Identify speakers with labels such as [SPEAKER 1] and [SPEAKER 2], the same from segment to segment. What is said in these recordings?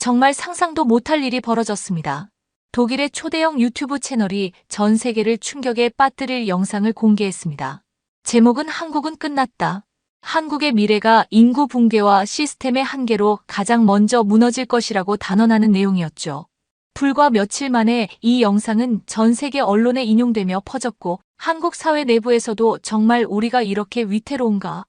[SPEAKER 1] 정말 상상도 못할 일이 벌어졌습니다. 독일의 초대형 유튜브 채널이 전 세계를 충격에 빠뜨릴 영상을 공개했습니다. 제목은 한국은 끝났다. 한국의 미래가 인구 붕괴와 시스템의 한계로 가장 먼저 무너질 것이라고 단언하는 내용이었죠. 불과 며칠 만에 이 영상은 전 세계 언론에 인용되며 퍼졌고 한국 사회 내부에서도 정말 우리가 이렇게 위태로운가?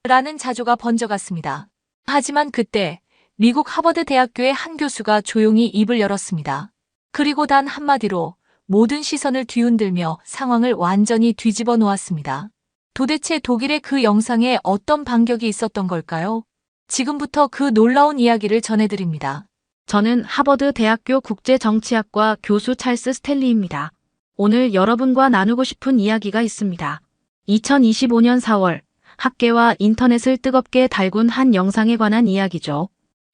[SPEAKER 1] 라는 자조가 번져갔습니다. 하지만 그때 미국 하버드 대학교의 한 교수가 조용히 입을 열었습니다. 그리고 단 한마디로 모든 시선을 뒤흔들며 상황을 완전히 뒤집어 놓았습니다. 도대체 독일의 그 영상에 어떤 반격이 있었던 걸까요? 지금부터 그 놀라운 이야기를 전해드립니다.
[SPEAKER 2] 저는 하버드 대학교 국제정치학과 교수 찰스 스탠리입니다. 오늘 여러분과 나누고 싶은 이야기가 있습니다. 2025년 4월 학계와 인터넷을 뜨겁게 달군 한 영상에 관한 이야기죠.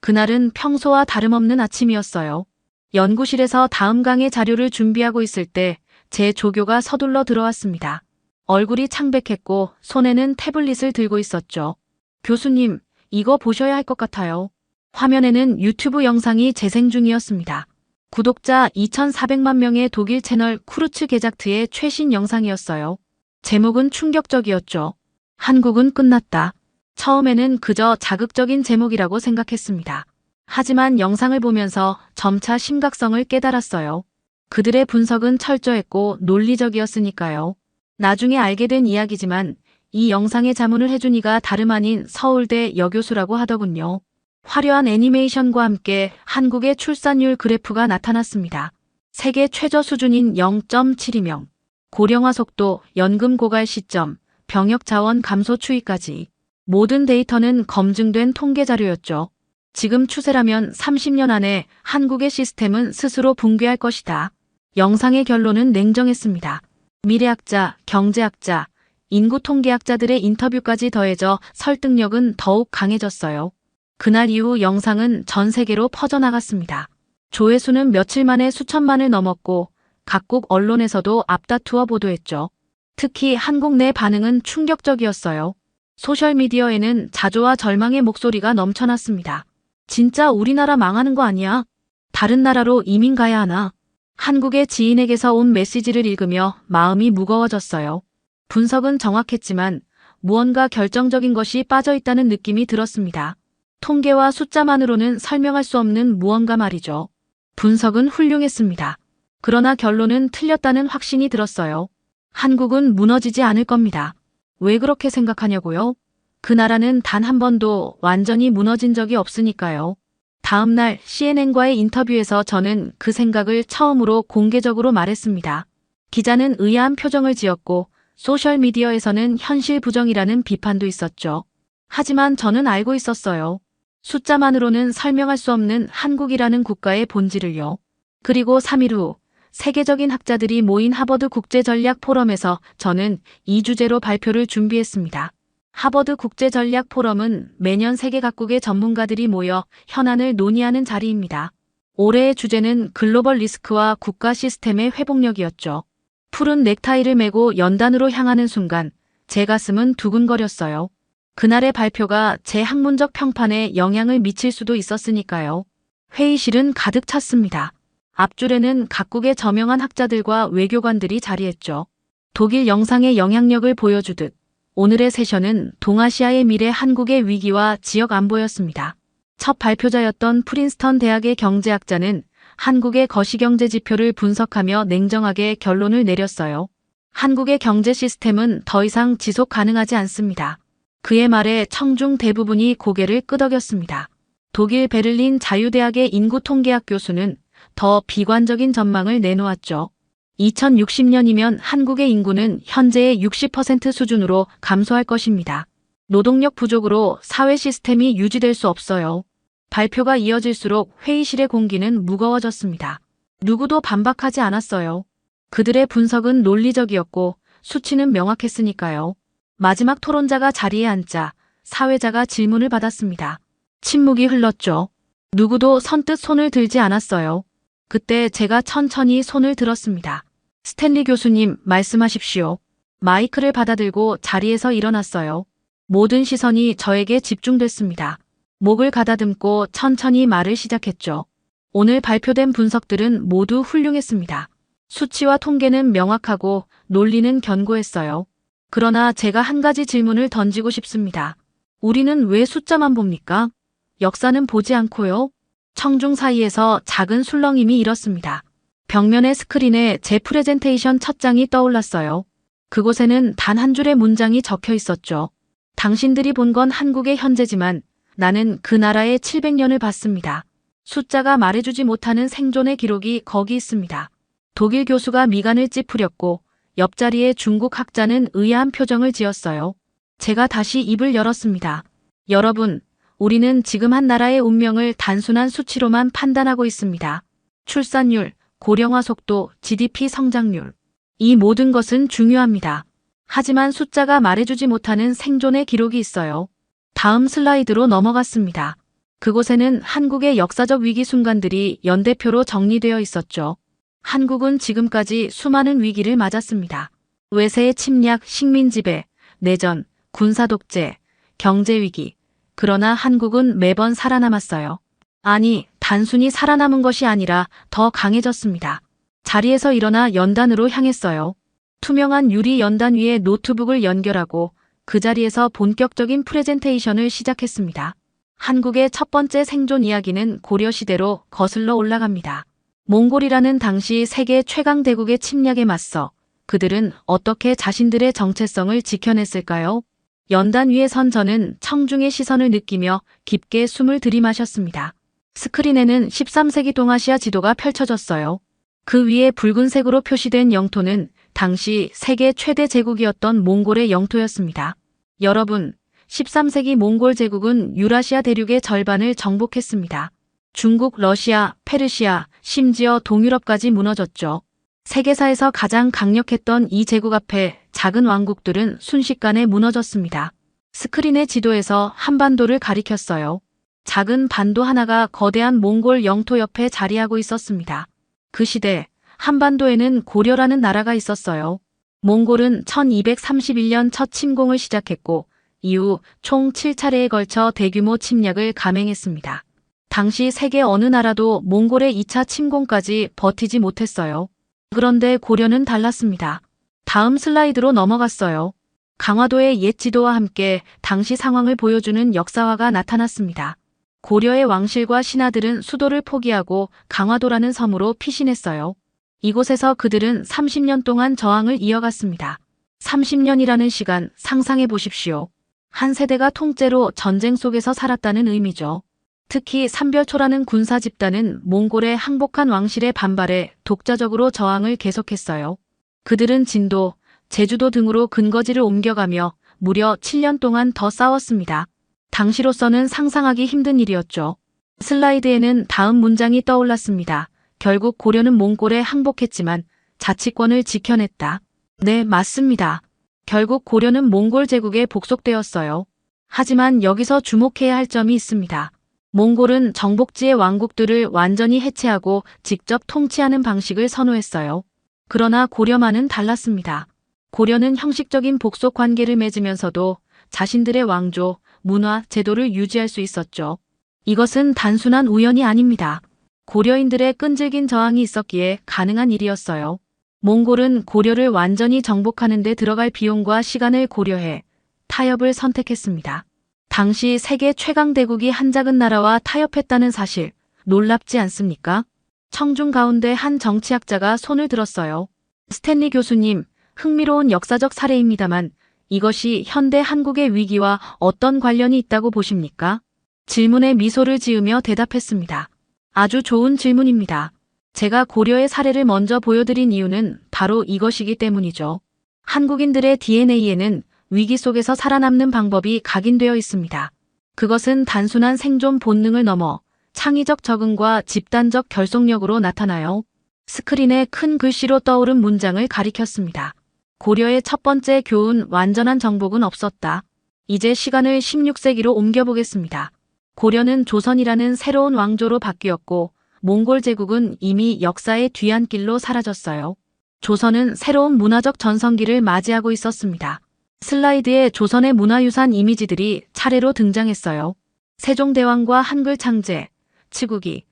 [SPEAKER 2] 그날은 평소와 다름없는 아침이었어요. 연구실에서 다음 강의 자료를 준비하고 있을 때 제 조교가 서둘러 들어왔습니다. 얼굴이 창백했고 손에는 태블릿을 들고 있었죠. 교수님, 이거 보셔야 할 것 같아요. 화면에는 유튜브 영상이 재생 중이었습니다. 구독자 2,400만 명의 독일 채널 쿠르츠 게작트의 최신 영상이었어요. 제목은 충격적이었죠. 한국은 끝났다. 처음에는 그저 자극적인 제목이라고 생각했습니다. 하지만 영상을 보면서 점차 심각성을 깨달았어요. 그들의 분석은 철저했고 논리적이었으니까요. 나중에 알게 된 이야기지만 이 영상의 자문을 해준 이가 다름 아닌 서울대 여교수라고 하더군요. 화려한 애니메이션과 함께 한국의 출산율 그래프가 나타났습니다. 세계 최저 수준인 0.72명, 고령화 속도, 연금 고갈 시점, 병역 자원 감소 추이까지 모든 데이터는 검증된 통계 자료였죠. 지금 추세라면 30년 안에 한국의 시스템은 스스로 붕괴할 것이다. 영상의 결론은 냉정했습니다. 미래학자, 경제학자, 인구통계학자들의 인터뷰까지 더해져 설득력은 더욱 강해졌어요. 그날 이후 영상은 전 세계로 퍼져나갔습니다. 조회수는 며칠 만에 수천만을 넘었고 각국 언론에서도 앞다투어 보도했죠. 특히 한국 내 반응은 충격적이었어요. 소셜미디어에는 자조와 절망의 목소리가 넘쳐났습니다. 진짜 우리나라 망하는 거 아니야? 다른 나라로 이민 가야 하나? 한국의 지인에게서 온 메시지를 읽으며 마음이 무거워졌어요. 분석은 정확했지만 무언가 결정적인 것이 빠져있다는 느낌이 들었습니다. 통계와 숫자만으로는 설명할 수 없는 무언가 말이죠. 분석은 훌륭했습니다. 그러나 결론은 틀렸다는 확신이 들었어요. 한국은 무너지지 않을 겁니다. 왜 그렇게 생각하냐고요? 그 나라는 단 한 번도 완전히 무너진 적이 없으니까요. 다음 날 CNN과의 인터뷰에서 저는 그 생각을 처음으로 공개적으로 말했습니다. 기자는 의아한 표정을 지었고 소셜미디어에서는 현실 부정이라는 비판도 있었죠. 하지만 저는 알고 있었어요. 숫자만으로는 설명할 수 없는 한국이라는 국가의 본질을요. 그리고 3일 후 세계적인 학자들이 모인 하버드 국제전략 포럼에서 저는 이 주제로 발표를 준비했습니다. 하버드 국제전략 포럼은 매년 세계 각국의 전문가들이 모여 현안을 논의하는 자리입니다. 올해의 주제는 글로벌 리스크와 국가 시스템의 회복력이었죠. 푸른 넥타이를 메고 연단으로 향하는 순간 제 가슴은 두근거렸어요. 그날의 발표가 제 학문적 평판에 영향을 미칠 수도 있었으니까요. 회의실은 가득 찼습니다. 앞줄에는 각국의 저명한 학자들과 외교관들이 자리했죠. 독일 영상의 영향력을 보여주듯 오늘의 세션은 동아시아의 미래 한국의 위기와 지역 안보였습니다. 첫 발표자였던 프린스턴 대학의 경제학자는 한국의 거시경제 지표를 분석하며 냉정하게 결론을 내렸어요. 한국의 경제 시스템은 더 이상 지속 가능하지 않습니다. 그의 말에 청중 대부분이 고개를 끄덕였습니다. 독일 베를린 자유대학의 인구통계학 교수는 더 비관적인 전망을 내놓았죠. 2060년이면 한국의 인구는 현재의 60% 수준으로 감소할 것입니다. 노동력 부족으로 사회 시스템이 유지될 수 없어요. 발표가 이어질수록 회의실의 공기는 무거워졌습니다. 누구도 반박하지 않았어요. 그들의 분석은 논리적이었고 수치는 명확했으니까요. 마지막 토론자가 자리에 앉자 사회자가 질문을 받았습니다. 침묵이 흘렀죠. 누구도 선뜻 손을 들지 않았어요. 그때 제가 천천히 손을 들었습니다. 스탠리 교수님, 말씀하십시오. 마이크를 받아들고 자리에서 일어났어요. 모든 시선이 저에게 집중됐습니다. 목을 가다듬고 천천히 말을 시작했죠. 오늘 발표된 분석들은 모두 훌륭했습니다. 수치와 통계는 명확하고 논리는 견고했어요. 그러나 제가 한 가지 질문을 던지고 싶습니다. 우리는 왜 숫자만 봅니까? 역사는 보지 않고요. 청중 사이에서 작은 술렁임이 일었습니다. 벽면의 스크린에 제 프레젠테이션 첫 장이 떠올랐어요. 그곳에는 단 한 줄의 문장이 적혀 있었죠. 당신들이 본 건 한국의 현재지만 나는 그 나라의 700년을 봤습니다. 숫자가 말해주지 못하는 생존의 기록이 거기 있습니다. 독일 교수가 미간을 찌푸렸고 옆자리의 중국 학자는 의아한 표정을 지었어요. 제가 다시 입을 열었습니다. 여러분, 우리는 지금 한 나라의 운명을 단순한 수치로만 판단하고 있습니다. 출산율, 고령화 속도, GDP 성장률. 이 모든 것은 중요합니다. 하지만 숫자가 말해주지 못하는 생존의 기록이 있어요. 다음 슬라이드로 넘어갔습니다. 그곳에는 한국의 역사적 위기 순간들이 연대표로 정리되어 있었죠. 한국은 지금까지 수많은 위기를 맞았습니다. 외세의 침략, 식민지배, 내전, 군사독재, 경제위기. 그러나 한국은 매번 살아남았어요. 아니, 단순히 살아남은 것이 아니라 더 강해졌습니다. 자리에서 일어나 연단으로 향했어요. 투명한 유리 연단 위에 노트북을 연결하고 그 자리에서 본격적인 프레젠테이션을 시작했습니다. 한국의 첫 번째 생존 이야기는 고려시대로 거슬러 올라갑니다. 몽골이라는 당시 세계 최강 대국의 침략에 맞서 그들은 어떻게 자신들의 정체성을 지켜냈을까요? 연단 위에 선 저는 청중의 시선을 느끼며 깊게 숨을 들이마셨습니다. 스크린에는 13세기 동아시아 지도가 펼쳐졌어요. 그 위에 붉은색으로 표시된 영토는 당시 세계 최대 제국이었던 몽골의 영토였습니다. 여러분, 13세기 몽골 제국은 유라시아 대륙의 절반을 정복했습니다. 중국, 러시아, 페르시아, 심지어 동유럽까지 무너졌죠. 세계사에서 가장 강력했던 이 제국 앞에 작은 왕국들은 순식간에 무너졌습니다. 스크린의 지도에서 한반도를 가리켰어요. 작은 반도 하나가 거대한 몽골 영토 옆에 자리하고 있었습니다. 그 시대 한반도에는 고려라는 나라가 있었어요. 몽골은 1231년 첫 침공을 시작했고 이후 총 7차례에 걸쳐 대규모 침략을 감행했습니다. 당시 세계 어느 나라도 몽골의 2차 침공까지 버티지 못했어요. 그런데 고려는 달랐습니다. 다음 슬라이드로 넘어갔어요. 강화도의 옛 지도와 함께 당시 상황을 보여주는 역사화가 나타났습니다. 고려의 왕실과 신하들은 수도를 포기하고 강화도라는 섬으로 피신했어요. 이곳에서 그들은 30년 동안 저항을 이어갔습니다. 30년이라는 시간 상상해 보십시오. 한 세대가 통째로 전쟁 속에서 살았다는 의미죠. 특히 삼별초라는 군사 집단은 몽골의 항복한 왕실의 반발에 독자적으로 저항을 계속했어요. 그들은 진도, 제주도 등으로 근거지를 옮겨가며 무려 7년 동안 더 싸웠습니다. 당시로서는 상상하기 힘든 일이었죠. 슬라이드에는 다음 문장이 떠올랐습니다. 결국 고려는 몽골에 항복했지만 자치권을 지켜냈다. 네, 맞습니다. 결국 고려는 몽골 제국에 복속되었어요. 하지만 여기서 주목해야 할 점이 있습니다. 몽골은 정복지의 왕국들을 완전히 해체하고 직접 통치하는 방식을 선호했어요. 그러나 고려만은 달랐습니다. 고려는 형식적인 복속 관계를 맺으면서도 자신들의 왕조, 문화, 제도를 유지할 수 있었죠. 이것은 단순한 우연이 아닙니다. 고려인들의 끈질긴 저항이 있었기에 가능한 일이었어요. 몽골은 고려를 완전히 정복하는 데 들어갈 비용과 시간을 고려해 타협을 선택했습니다. 당시 세계 최강 대국이 한 작은 나라와 타협했다는 사실, 놀랍지 않습니까? 청중 가운데 한 정치학자가 손을 들었어요. 스탠리 교수님, 흥미로운 역사적 사례입니다만 이것이 현대 한국의 위기와 어떤 관련이 있다고 보십니까? 질문에 미소를 지으며 대답했습니다. 아주 좋은 질문입니다. 제가 고려의 사례를 먼저 보여드린 이유는 바로 이것이기 때문이죠. 한국인들의 DNA에는 위기 속에서 살아남는 방법이 각인되어 있습니다. 그것은 단순한 생존 본능을 넘어 창의적 적응과 집단적 결속력으로 나타나요. 스크린에 큰 글씨로 떠오른 문장을 가리켰습니다. 고려의 첫 번째 교훈, 완전한 정복은 없었다. 이제 시간을 16세기로 옮겨보겠습니다. 고려는 조선이라는 새로운 왕조로 바뀌었고 몽골 제국은 이미 역사의 뒤안길로 사라졌어요. 조선은 새로운 문화적 전성기를 맞이하고 있었습니다. 슬라이드에 조선의 문화유산 이미지들이 차례로 등장했어요. 세종대왕과 한글 창제, 치국이,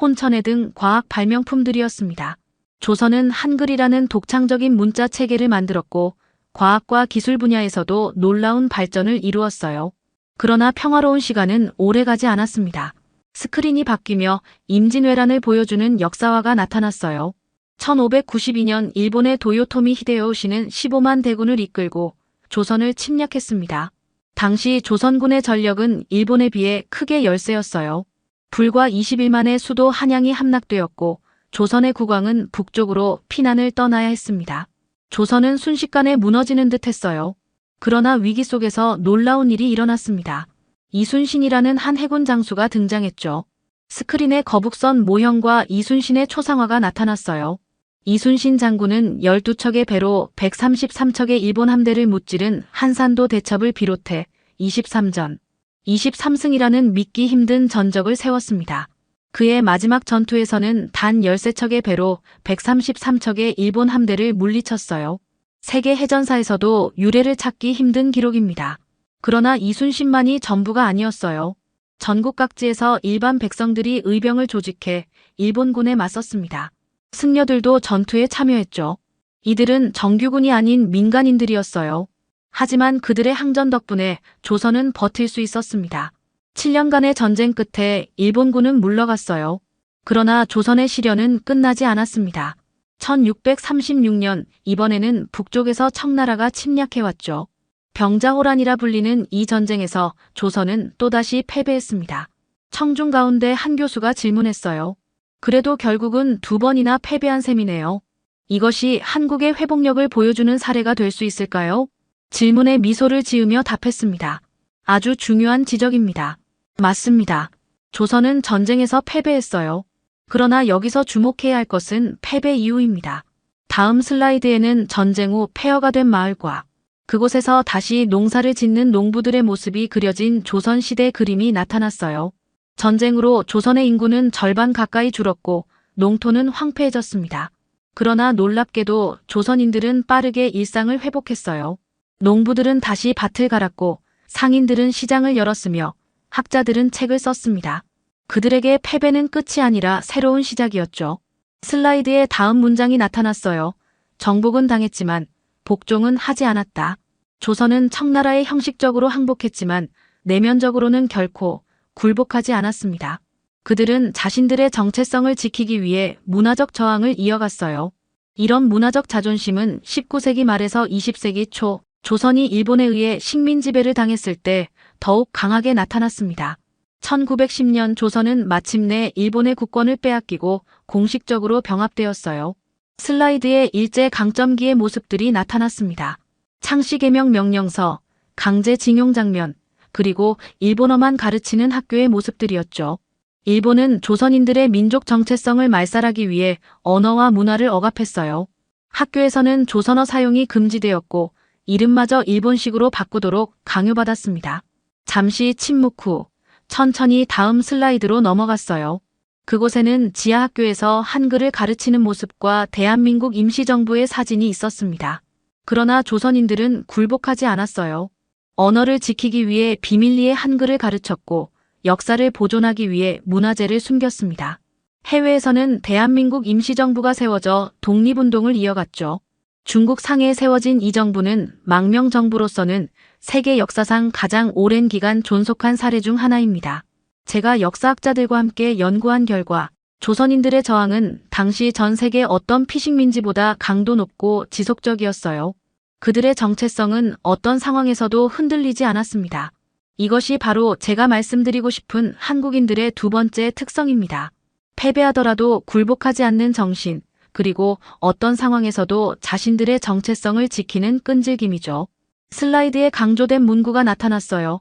[SPEAKER 2] 혼천해 등 과학 발명품들이었습니다. 조선은 한글이라는 독창적인 문자 체계를 만들었고 과학과 기술 분야에서도 놀라운 발전을 이루었어요. 그러나 평화로운 시간은 오래가지 않았습니다. 스크린이 바뀌며 임진왜란을 보여주는 역사화가 나타났어요. 1592년 일본의 도요토미 히데요시는 15만 대군을 이끌고 조선을 침략했습니다. 당시 조선군의 전력은 일본에 비해 크게 열세였어요. 불과 20일 만에 수도 한양이 함락되었고 조선의 국왕은 북쪽으로 피난을 떠나야 했습니다. 조선은 순식간에 무너지는 듯 했어요. 그러나 위기 속에서 놀라운 일이 일어났습니다. 이순신이라는 한 해군 장수가 등장했죠. 스크린에 거북선 모형과 이순신의 초상화가 나타났어요. 이순신 장군은 12척의 배로 133척의 일본 함대를 무찌른 한산도 대첩을 비롯해 23전, 23승이라는 믿기 힘든 전적을 세웠습니다. 그의 마지막 전투에서는 단 13척의 배로 133척의 일본 함대를 물리쳤어요. 세계 해전사에서도 유례를 찾기 힘든 기록입니다. 그러나 이순신만이 전부가 아니었어요. 전국 각지에서 일반 백성들이 의병을 조직해 일본군에 맞섰습니다. 승려들도 전투에 참여했죠. 이들은 정규군이 아닌 민간인들이었어요. 하지만 그들의 항전 덕분에 조선은 버틸 수 있었습니다. 7년간의 전쟁 끝에 일본군은 물러갔어요. 그러나 조선의 시련은 끝나지 않았습니다. 1636년 이번에는 북쪽에서 청나라가 침략해왔죠. 병자호란이라 불리는 이 전쟁에서 조선은 또다시 패배했습니다. 청중 가운데 한 교수가 질문했어요. 그래도 결국은 2번이나 패배한 셈이네요. 이것이 한국의 회복력을 보여주는 사례가 될 수 있을까요? 질문에 미소를 지으며 답했습니다. 아주 중요한 지적입니다. 맞습니다. 조선은 전쟁에서 패배했어요. 그러나 여기서 주목해야 할 것은 패배 이후입니다. 다음 슬라이드에는 전쟁 후 폐허가 된 마을과 그곳에서 다시 농사를 짓는 농부들의 모습이 그려진 조선시대 그림이 나타났어요. 전쟁으로 조선의 인구는 절반 가까이 줄었고 농토는 황폐해졌습니다. 그러나 놀랍게도 조선인들은 빠르게 일상을 회복했어요. 농부들은 다시 밭을 갈았고 상인들은 시장을 열었으며 학자들은 책을 썼습니다. 그들에게 패배는 끝이 아니라 새로운 시작이었죠. 슬라이드에 다음 문장이 나타났어요. 정복은 당했지만 복종은 하지 않았다. 조선은 청나라에 형식적으로 항복했지만 내면적으로는 결코 굴복하지 않았습니다. 그들은 자신들의 정체성을 지키기 위해 문화적 저항을 이어갔어요. 이런 문화적 자존심은 19세기 말에서 20세기 초 조선이 일본에 의해 식민 지배를 당했을 때 더욱 강하게 나타났습니다. 1910년 조선은 마침내 일본의 국권을 빼앗기고 공식적으로 병합되었어요. 슬라이드에 일제 강점기의 모습들이 나타났습니다. 창씨개명 명령서, 강제징용 장면, 그리고 일본어만 가르치는 학교의 모습들이었죠. 일본은 조선인들의 민족 정체성을 말살하기 위해 언어와 문화를 억압했어요. 학교에서는 조선어 사용이 금지되었고 이름마저 일본식으로 바꾸도록 강요받았습니다. 잠시 침묵 후 천천히 다음 슬라이드로 넘어갔어요. 그곳에는 지하학교에서 한글을 가르치는 모습과 대한민국 임시정부의 사진이 있었습니다. 그러나 조선인들은 굴복하지 않았어요. 언어를 지키기 위해 비밀리에 한글을 가르쳤고 역사를 보존하기 위해 문화재를 숨겼습니다. 해외에서는 대한민국 임시정부가 세워져 독립운동을 이어갔죠. 중국 상해에 세워진 이 정부는 망명정부로서는 세계 역사상 가장 오랜 기간 존속한 사례 중 하나입니다. 제가 역사학자들과 함께 연구한 결과 조선인들의 저항은 당시 전 세계 어떤 피식민지보다 강도 높고 지속적이었어요. 그들의 정체성은 어떤 상황에서도 흔들리지 않았습니다. 이것이 바로 제가 말씀드리고 싶은 한국인들의 두 번째 특성입니다. 패배하더라도 굴복하지 않는 정신, 그리고 어떤 상황에서도 자신들의 정체성을 지키는 끈질김이죠. 슬라이드에 강조된 문구가 나타났어요.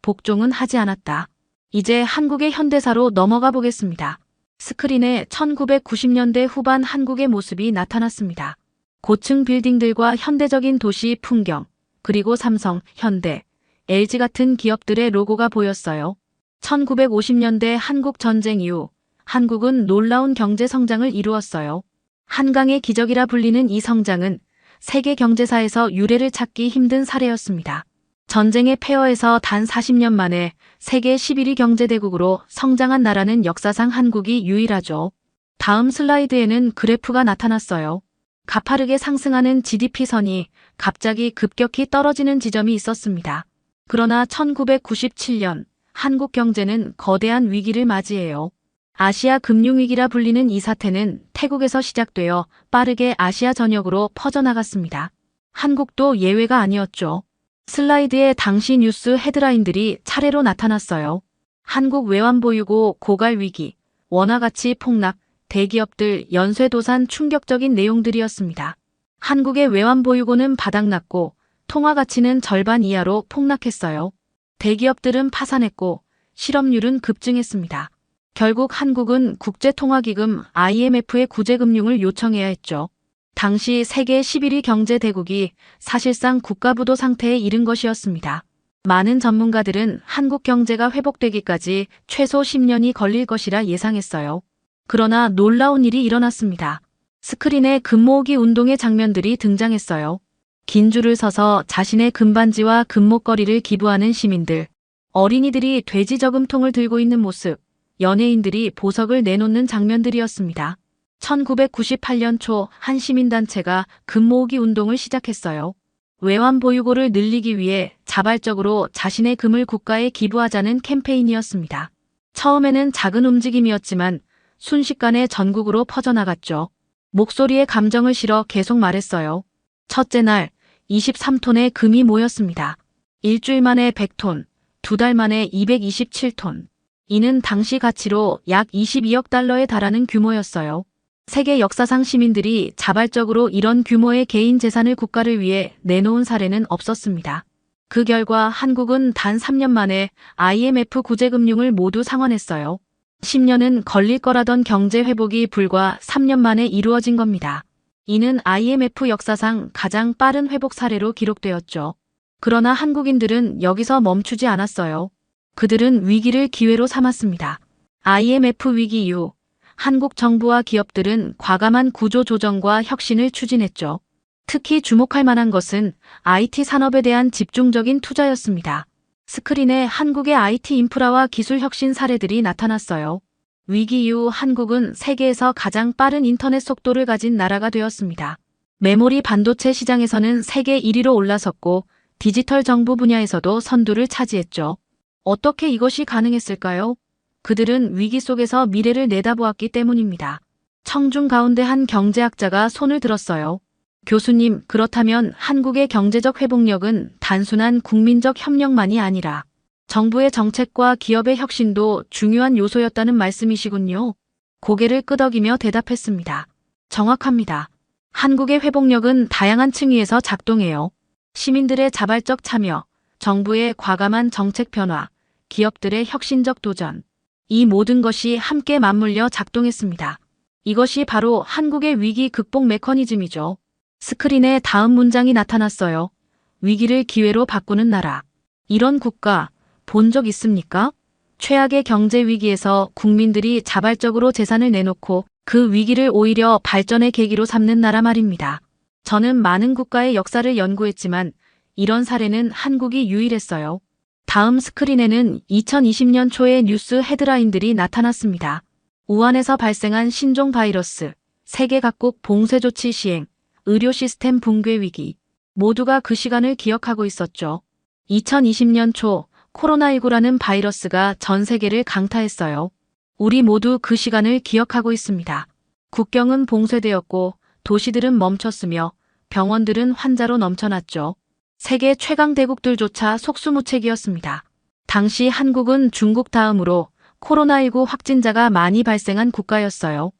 [SPEAKER 2] 복종은 하지 않았다. 이제 한국의 현대사로 넘어가 보겠습니다. 스크린에 1990년대 후반 한국의 모습이 나타났습니다. 고층 빌딩들과 현대적인 도시 풍경, 그리고 삼성, 현대, LG 같은 기업들의 로고가 보였어요. 1950년대 한국 전쟁 이후 한국은 놀라운 경제 성장을 이루었어요. 한강의 기적이라 불리는 이 성장은 세계 경제사에서 유례를 찾기 힘든 사례였습니다. 전쟁의 폐허에서 단 40년 만에 세계 11위 경제대국으로 성장한 나라는 역사상 한국이 유일하죠. 다음 슬라이드에는 그래프가 나타났어요. 가파르게 상승하는 GDP 선이 갑자기 급격히 떨어지는 지점이 있었습니다. 그러나 1997년 한국 경제는 거대한 위기를 맞이해요. 아시아 금융위기라 불리는 이 사태는 태국에서 시작되어 빠르게 아시아 전역으로 퍼져나갔습니다. 한국도 예외가 아니었죠. 슬라이드에 당시 뉴스 헤드라인들이 차례로 나타났어요. 한국 외환보유고 고갈 위기, 원화가치 폭락, 대기업들 연쇄도산 충격적인 내용들이었습니다. 한국의 외환보유고는 바닥났고 통화가치는 절반 이하로 폭락했어요. 대기업들은 파산했고 실업률은 급증했습니다. 결국 한국은 국제통화기금 IMF의 구제금융을 요청해야 했죠. 당시 세계 11위 경제대국이 사실상 국가부도 상태에 이른 것이었습니다. 많은 전문가들은 한국 경제가 회복되기까지 최소 10년이 걸릴 것이라 예상했어요. 그러나 놀라운 일이 일어났습니다. 스크린에 금모으기 운동의 장면들이 등장했어요. 긴 줄을 서서 자신의 금반지와 금목걸이를 기부하는 시민들, 어린이들이 돼지 저금통을 들고 있는 모습, 연예인들이 보석을 내놓는 장면들이었습니다. 1998년 초 한 시민단체가 금모으기 운동을 시작했어요. 외환보유고를 늘리기 위해 자발적으로 자신의 금을 국가에 기부하자는 캠페인이었습니다. 처음에는 작은 움직임이었지만 순식간에 전국으로 퍼져나갔죠. 목소리에 감정을 실어 계속 말했어요. 첫째 날 23톤의 금이 모였습니다. 일주일 만에 100톤, 두 달 만에 227톤. 이는 당시 가치로 약 22억 달러에 달하는 규모였어요. 세계 역사상 시민들이 자발적으로 이런 규모의 개인 재산을 국가를 위해 내놓은 사례는 없었습니다. 그 결과 한국은 단 3년 만에 IMF 구제금융을 모두 상환했어요. 10년은 걸릴 거라던 경제 회복이 불과 3년 만에 이루어진 겁니다. 이는 IMF 역사상 가장 빠른 회복 사례로 기록되었죠. 그러나 한국인들은 여기서 멈추지 않았어요. 그들은 위기를 기회로 삼았습니다. IMF 위기 이후 한국 정부와 기업들은 과감한 구조 조정과 혁신을 추진했죠. 특히 주목할 만한 것은 IT 산업에 대한 집중적인 투자였습니다. 스크린에 한국의 IT 인프라와 기술 혁신 사례들이 나타났어요. 위기 이후 한국은 세계에서 가장 빠른 인터넷 속도를 가진 나라가 되었습니다. 메모리 반도체 시장에서는 세계 1위로 올라섰고 디지털 정부 분야에서도 선두를 차지했죠. 어떻게 이것이 가능했을까요? 그들은 위기 속에서 미래를 내다보았기 때문입니다. 청중 가운데 한 경제학자가 손을 들었어요. 교수님, 그렇다면 한국의 경제적 회복력은 단순한 국민적 협력만이 아니라 정부의 정책과 기업의 혁신도 중요한 요소였다는 말씀이시군요. 고개를 끄덕이며 대답했습니다. 정확합니다. 한국의 회복력은 다양한 층위에서 작동해요. 시민들의 자발적 참여, 정부의 과감한 정책 변화, 기업들의 혁신적 도전. 이 모든 것이 함께 맞물려 작동했습니다. 이것이 바로 한국의 위기 극복 메커니즘이죠. 스크린에 다음 문장이 나타났어요. 위기를 기회로 바꾸는 나라. 이런 국가 본 적 있습니까? 최악의 경제 위기에서 국민들이 자발적으로 재산을 내놓고 그 위기를 오히려 발전의 계기로 삼는 나라 말입니다. 저는 많은 국가의 역사를 연구했지만 이런 사례는 한국이 유일했어요. 다음 스크린에는 2020년 초의 뉴스 헤드라인들이 나타났습니다. 우한에서 발생한 신종 바이러스, 세계 각국 봉쇄 조치 시행, 의료 시스템 붕괴 위기. 모두가 그 시간을 기억하고 있었죠. 2020년 초 코로나19라는 바이러스가 전 세계를 강타했어요. 우리 모두 그 시간을 기억하고 있습니다. 국경은 봉쇄되었고 도시들은 멈췄으며 병원들은 환자로 넘쳐났죠. 세계 최강 대국들조차 속수무책이었습니다. 당시 한국은 중국 다음으로 코로나19 확진자가 많이 발생한 국가였어요.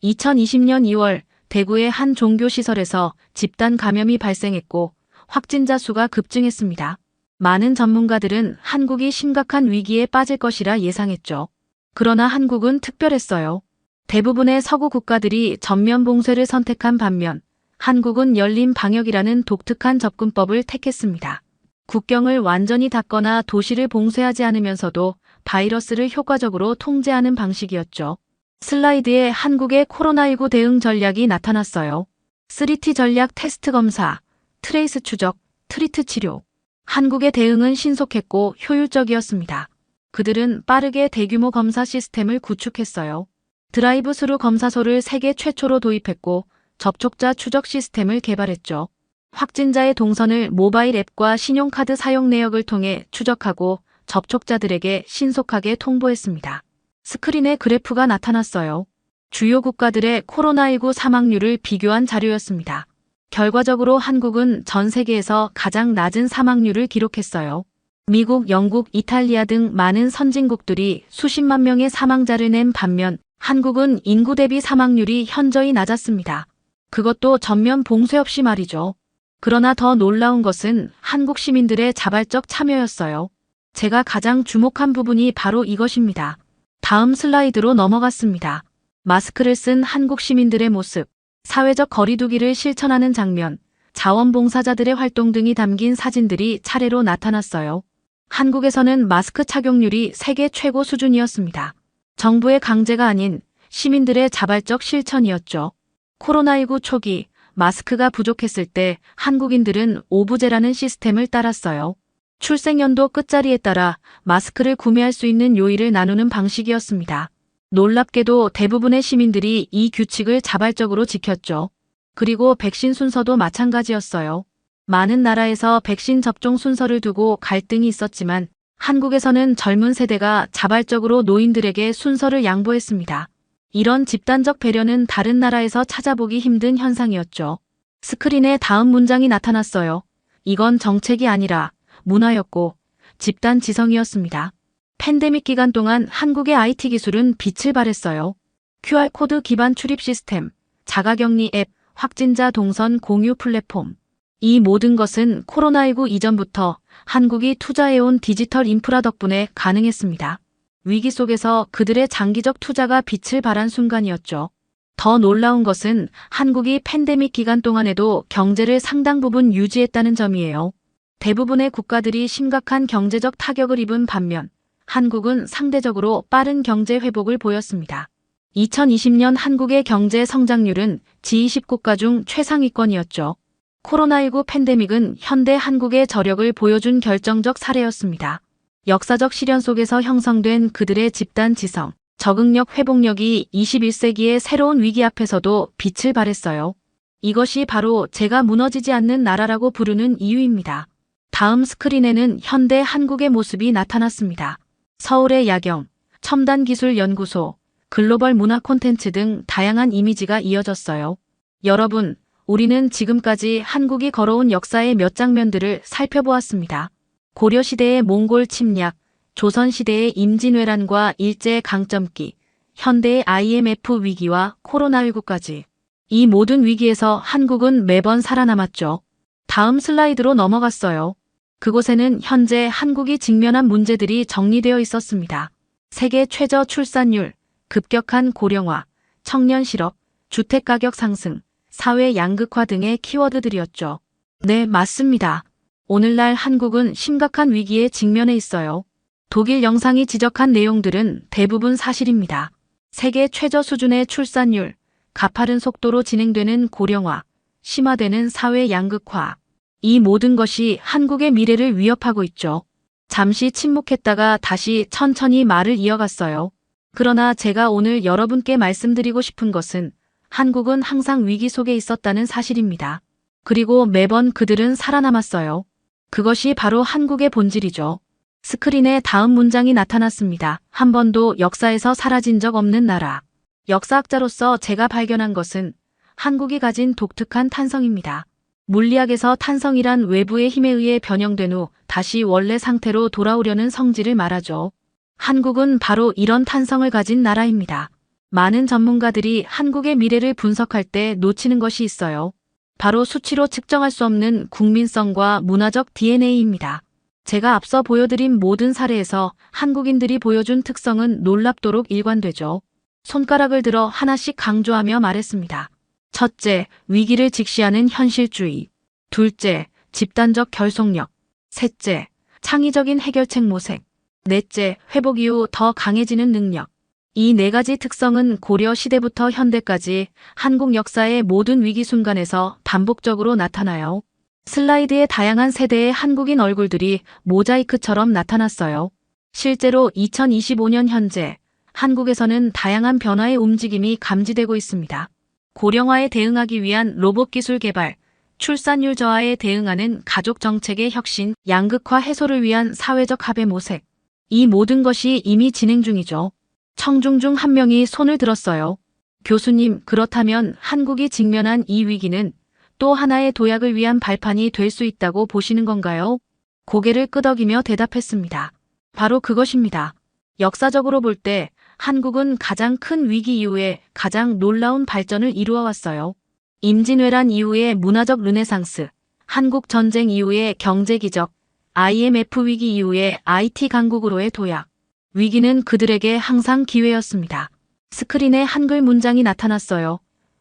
[SPEAKER 2] 2020년 2월 대구의 한 종교시설에서 집단 감염이 발생했고 확진자 수가 급증했습니다. 많은 전문가들은 한국이 심각한 위기에 빠질 것이라 예상했죠. 그러나 한국은 특별했어요. 대부분의 서구 국가들이 전면 봉쇄를 선택한 반면 한국은 열린 방역이라는 독특한 접근법을 택했습니다. 국경을 완전히 닫거나 도시를 봉쇄하지 않으면서도 바이러스를 효과적으로 통제하는 방식이었죠. 슬라이드에 한국의 코로나19 대응 전략이 나타났어요. 3T 전략 테스트 검사, 트레이스 추적, 트리트 치료. 한국의 대응은 신속했고 효율적이었습니다. 그들은 빠르게 대규모 검사 시스템을 구축했어요. 드라이브 스루 검사소를 세계 최초로 도입했고 접촉자 추적 시스템을 개발했죠. 확진자의 동선을 모바일 앱과 신용카드 사용 내역을 통해 추적하고 접촉자들에게 신속하게 통보했습니다. 스크린에 그래프가 나타났어요. 주요 국가들의 코로나19 사망률을 비교한 자료였습니다. 결과적으로 한국은 전 세계에서 가장 낮은 사망률을 기록했어요. 미국, 영국, 이탈리아 등 많은 선진국들이 수십만 명의 사망자를 낸 반면 한국은 인구 대비 사망률이 현저히 낮았습니다. 그것도 전면 봉쇄 없이 말이죠. 그러나 더 놀라운 것은 한국 시민들의 자발적 참여였어요. 제가 가장 주목한 부분이 바로 이것입니다. 다음 슬라이드로 넘어갔습니다. 마스크를 쓴 한국 시민들의 모습, 사회적 거리두기를 실천하는 장면, 자원봉사자들의 활동 등이 담긴 사진들이 차례로 나타났어요. 한국에서는 마스크 착용률이 세계 최고 수준이었습니다. 정부의 강제가 아닌 시민들의 자발적 실천이었죠. 코로나19 초기 마스크가 부족했을 때 한국인들은 오부제라는 시스템을 따랐어요. 출생연도 끝자리에 따라 마스크를 구매할 수 있는 요일을 나누는 방식이었습니다. 놀랍게도 대부분의 시민들이 이 규칙을 자발적으로 지켰죠. 그리고 백신 순서도 마찬가지였어요. 많은 나라에서 백신 접종 순서를 두고 갈등이 있었지만 한국에서는 젊은 세대가 자발적으로 노인들에게 순서를 양보했습니다. 이런 집단적 배려는 다른 나라에서 찾아보기 힘든 현상이었죠. 스크린에 다음 문장이 나타났어요. 이건 정책이 아니라 문화였고 집단 지성이었습니다. 팬데믹 기간 동안 한국의 IT 기술은 빛을 발했어요. QR코드 기반 출입 시스템, 자가격리 앱, 확진자 동선 공유 플랫폼. 이 모든 것은 코로나19 이전부터 한국이 투자해온 디지털 인프라 덕분에 가능했습니다. 위기 속에서 그들의 장기적 투자가 빛을 발한 순간이었죠. 더 놀라운 것은 한국이 팬데믹 기간 동안에도 경제를 상당 부분 유지했다는 점이에요. 대부분의 국가들이 심각한 경제적 타격을 입은 반면 한국은 상대적으로 빠른 경제 회복을 보였습니다. 2020년 한국의 경제 성장률은 G20 국가 중 최상위권이었죠. 코로나19 팬데믹은 현대 한국의 저력을 보여준 결정적 사례였습니다. 역사적 시련 속에서 형성된 그들의 집단 지성, 적응력, 회복력이 21세기의 새로운 위기 앞에서도 빛을 발했어요. 이것이 바로 제가 무너지지 않는 나라라고 부르는 이유입니다. 다음 스크린에는 현대 한국의 모습이 나타났습니다. 서울의 야경, 첨단기술연구소, 글로벌 문화 콘텐츠 등 다양한 이미지가 이어졌어요. 여러분, 우리는 지금까지 한국이 걸어온 역사의 몇 장면들을 살펴보았습니다. 고려시대의 몽골 침략, 조선시대의 임진왜란과 일제의 강점기, 현대의 IMF 위기와 코로나19까지. 이 모든 위기에서 한국은 매번 살아남았죠. 다음 슬라이드로 넘어갔어요. 그곳에는 현재 한국이 직면한 문제들이 정리되어 있었습니다. 세계 최저 출산율, 급격한 고령화, 청년 실업, 주택가격 상승, 사회 양극화 등의 키워드들이었죠. 네, 맞습니다. 오늘날 한국은 심각한 위기에 직면해 있어요. 독일 영상이 지적한 내용들은 대부분 사실입니다. 세계 최저 수준의 출산율, 가파른 속도로 진행되는 고령화, 심화되는 사회 양극화. 이 모든 것이 한국의 미래를 위협하고 있죠. 잠시 침묵했다가 다시 천천히 말을 이어갔어요. 그러나 제가 오늘 여러분께 말씀드리고 싶은 것은 한국은 항상 위기 속에 있었다는 사실입니다. 그리고 매번 그들은 살아남았어요. 그것이 바로 한국의 본질이죠. 스크린에 다음 문장이 나타났습니다. 한 번도 역사에서 사라진 적 없는 나라. 역사학자로서 제가 발견한 것은 한국이 가진 독특한 탄성입니다. 물리학에서 탄성이란 외부의 힘에 의해 변형된 후 다시 원래 상태로 돌아오려는 성질을 말하죠. 한국은 바로 이런 탄성을 가진 나라입니다. 많은 전문가들이 한국의 미래를 분석할 때 놓치는 것이 있어요. 바로 수치로 측정할 수 없는 국민성과 문화적 DNA입니다. 제가 앞서 보여드린 모든 사례에서 한국인들이 보여준 특성은 놀랍도록 일관되죠. 손가락을 들어 하나씩 강조하며 말했습니다. 첫째, 위기를 직시하는 현실주의. 둘째, 집단적 결속력. 셋째, 창의적인 해결책 모색. 넷째, 회복 이후 더 강해지는 능력. 이 네 가지 특성은 고려 시대부터 현대까지 한국 역사의 모든 위기 순간에서 반복적으로 나타나요. 슬라이드에 다양한 세대의 한국인 얼굴들이 모자이크처럼 나타났어요. 실제로 2025년 현재 한국에서는 다양한 변화의 움직임이 감지되고 있습니다. 고령화에 대응하기 위한 로봇 기술 개발, 출산율 저하에 대응하는 가족 정책의 혁신, 양극화 해소를 위한 사회적 합의 모색. 이 모든 것이 이미 진행 중이죠. 청중 중 한 명이 손을 들었어요. 교수님, 그렇다면 한국이 직면한 이 위기는 또 하나의 도약을 위한 발판이 될 수 있다고 보시는 건가요? 고개를 끄덕이며 대답했습니다. 바로 그것입니다. 역사적으로 볼 때 한국은 가장 큰 위기 이후에 가장 놀라운 발전을 이루어 왔어요. 임진왜란 이후의 문화적 르네상스, 한국 전쟁 이후의 경제 기적, IMF 위기 이후의 IT 강국으로의 도약. 위기는 그들에게 항상 기회였습니다. 스크린에 한글 문장이 나타났어요.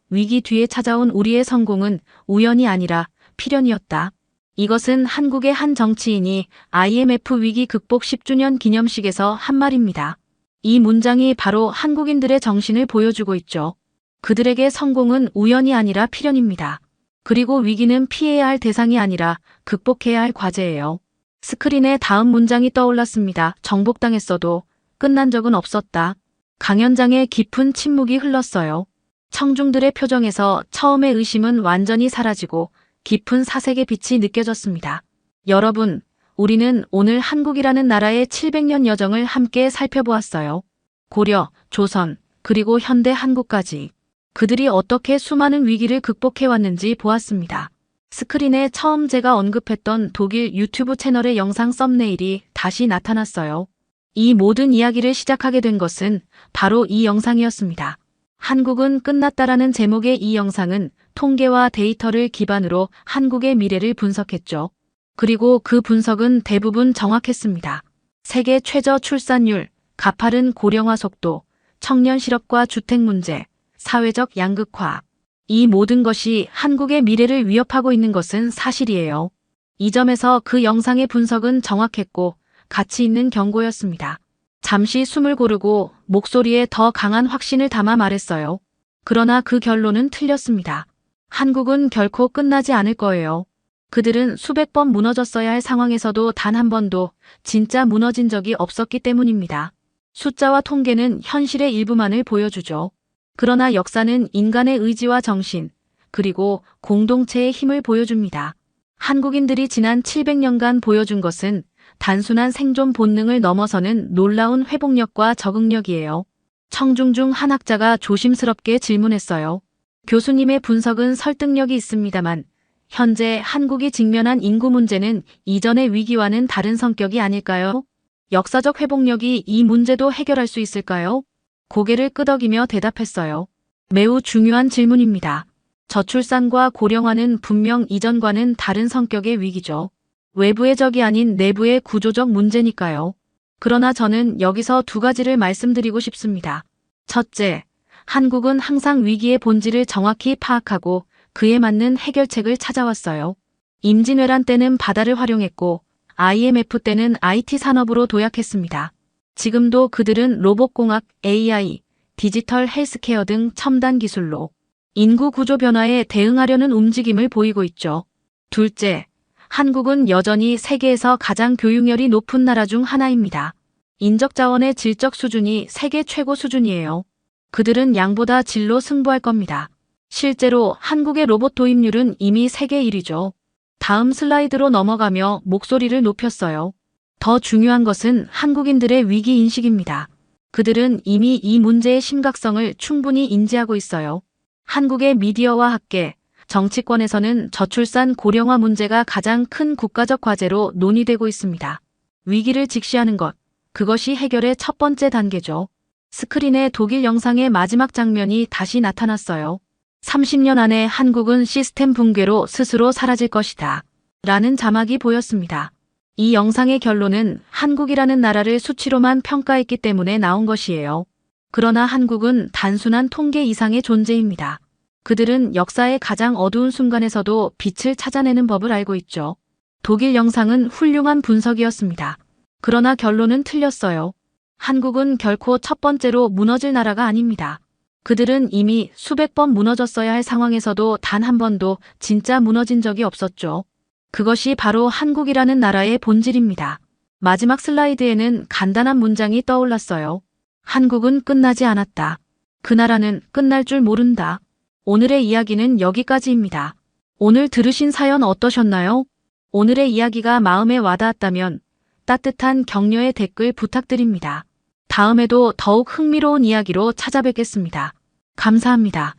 [SPEAKER 2] 위기 뒤에 찾아온 우리의 성공은 우연이 아니라 필연이었다. 이것은 한국의 한 정치인이 IMF 위기 극복 10주년 기념식에서 한 말입니다. 이 문장이 바로 한국인들의 정신을 보여주고 있죠. 그들에게 성공은 우연이 아니라 필연입니다. 그리고 위기는 피해야 할 대상이 아니라 극복해야 할 과제예요. 스크린에 다음 문장이 떠올랐습니다. 정복당했어도 끝난 적은 없었다. 강연장에 깊은 침묵이 흘렀어요. 청중들의 표정에서 처음의 의심은 완전히 사라지고 깊은 사색의 빛이 느껴졌습니다. 여러분, 우리는 오늘 한국이라는 나라의 700년 여정을 함께 살펴보았어요. 고려, 조선, 그리고 현대 한국까지. 그들이 어떻게 수많은 위기를 극복해왔는지 보았습니다. 스크린에 처음 제가 언급했던 독일 유튜브 채널의 영상 썸네일이 다시 나타났어요. 이 모든 이야기를 시작하게 된 것은 바로 이 영상이었습니다. 한국은 끝났다라는 제목의 이 영상은 통계와 데이터를 기반으로 한국의 미래를 분석했죠. 그리고 그 분석은 대부분 정확했습니다. 세계 최저 출산율, 가파른 고령화 속도, 청년 실업과 주택 문제, 사회적 양극화. 이 모든 것이 한국의 미래를 위협하고 있는 것은 사실이에요. 이 점에서 그 영상의 분석은 정확했고 가치 있는 경고였습니다. 잠시 숨을 고르고 목소리에 더 강한 확신을 담아 말했어요. 그러나 그 결론은 틀렸습니다. 한국은 결코 끝나지 않을 거예요. 그들은 수백 번 무너졌어야 할 상황에서도 단 한 번도 진짜 무너진 적이 없었기 때문입니다. 숫자와 통계는 현실의 일부만을 보여주죠. 그러나 역사는 인간의 의지와 정신, 그리고 공동체의 힘을 보여줍니다. 한국인들이 지난 700년간 보여준 것은 단순한 생존 본능을 넘어서는 놀라운 회복력과 적응력이에요. 청중 중 한 학자가 조심스럽게 질문했어요. 교수님의 분석은 설득력이 있습니다만 현재 한국이 직면한 인구 문제는 이전의 위기와는 다른 성격이 아닐까요? 역사적 회복력이 이 문제도 해결할 수 있을까요? 고개를 끄덕이며 대답했어요. 매우 중요한 질문입니다. 저출산과 고령화는 분명 이전과는 다른 성격의 위기죠. 외부의 적이 아닌 내부의 구조적 문제니까요. 그러나 저는 여기서 두 가지를 말씀드리고 싶습니다. 첫째, 한국은 항상 위기의 본질을 정확히 파악하고 그에 맞는 해결책을 찾아왔어요. 임진왜란 때는 바다를 활용했고 IMF 때는 IT 산업으로 도약했습니다. 지금도 그들은 로봇공학, AI, 디지털 헬스케어 등 첨단 기술로 인구 구조 변화에 대응하려는 움직임을 보이고 있죠. 둘째, 한국은 여전히 세계에서 가장 교육열이 높은 나라 중 하나입니다. 인적 자원의 질적 수준이 세계 최고 수준이에요. 그들은 양보다 질로 승부할 겁니다. 실제로 한국의 로봇 도입률은 이미 세계 1위죠. 다음 슬라이드로 넘어가며 목소리를 높였어요. 더 중요한 것은 한국인들의 위기 인식입니다. 그들은 이미 이 문제의 심각성을 충분히 인지하고 있어요. 한국의 미디어와 학계, 정치권에서는 저출산 고령화 문제가 가장 큰 국가적 과제로 논의되고 있습니다. 위기를 직시하는 것, 그것이 해결의 첫 번째 단계죠. 스크린에 독일 영상의 마지막 장면이 다시 나타났어요. 30년 안에 한국은 시스템 붕괴로 스스로 사라질 것이다. 라는 자막이 보였습니다. 이 영상의 결론은 한국이라는 나라를 수치로만 평가했기 때문에 나온 것이에요. 그러나 한국은 단순한 통계 이상의 존재입니다. 그들은 역사의 가장 어두운 순간에서도 빛을 찾아내는 법을 알고 있죠. 독일 영상은 훌륭한 분석이었습니다. 그러나 결론은 틀렸어요. 한국은 결코 첫 번째로 무너질 나라가 아닙니다. 그들은 이미 수백 번 무너졌어야 할 상황에서도 단 한 번도 진짜 무너진 적이 없었죠. 그것이 바로 한국이라는 나라의 본질입니다. 마지막 슬라이드에는 간단한 문장이 떠올랐어요. 한국은 끝나지 않았다. 그 나라는 끝날 줄 모른다. 오늘의 이야기는 여기까지입니다. 오늘 들으신 사연 어떠셨나요? 오늘의 이야기가 마음에 와닿았다면 따뜻한 격려의 댓글 부탁드립니다. 다음에도 더욱 흥미로운 이야기로 찾아뵙겠습니다. 감사합니다.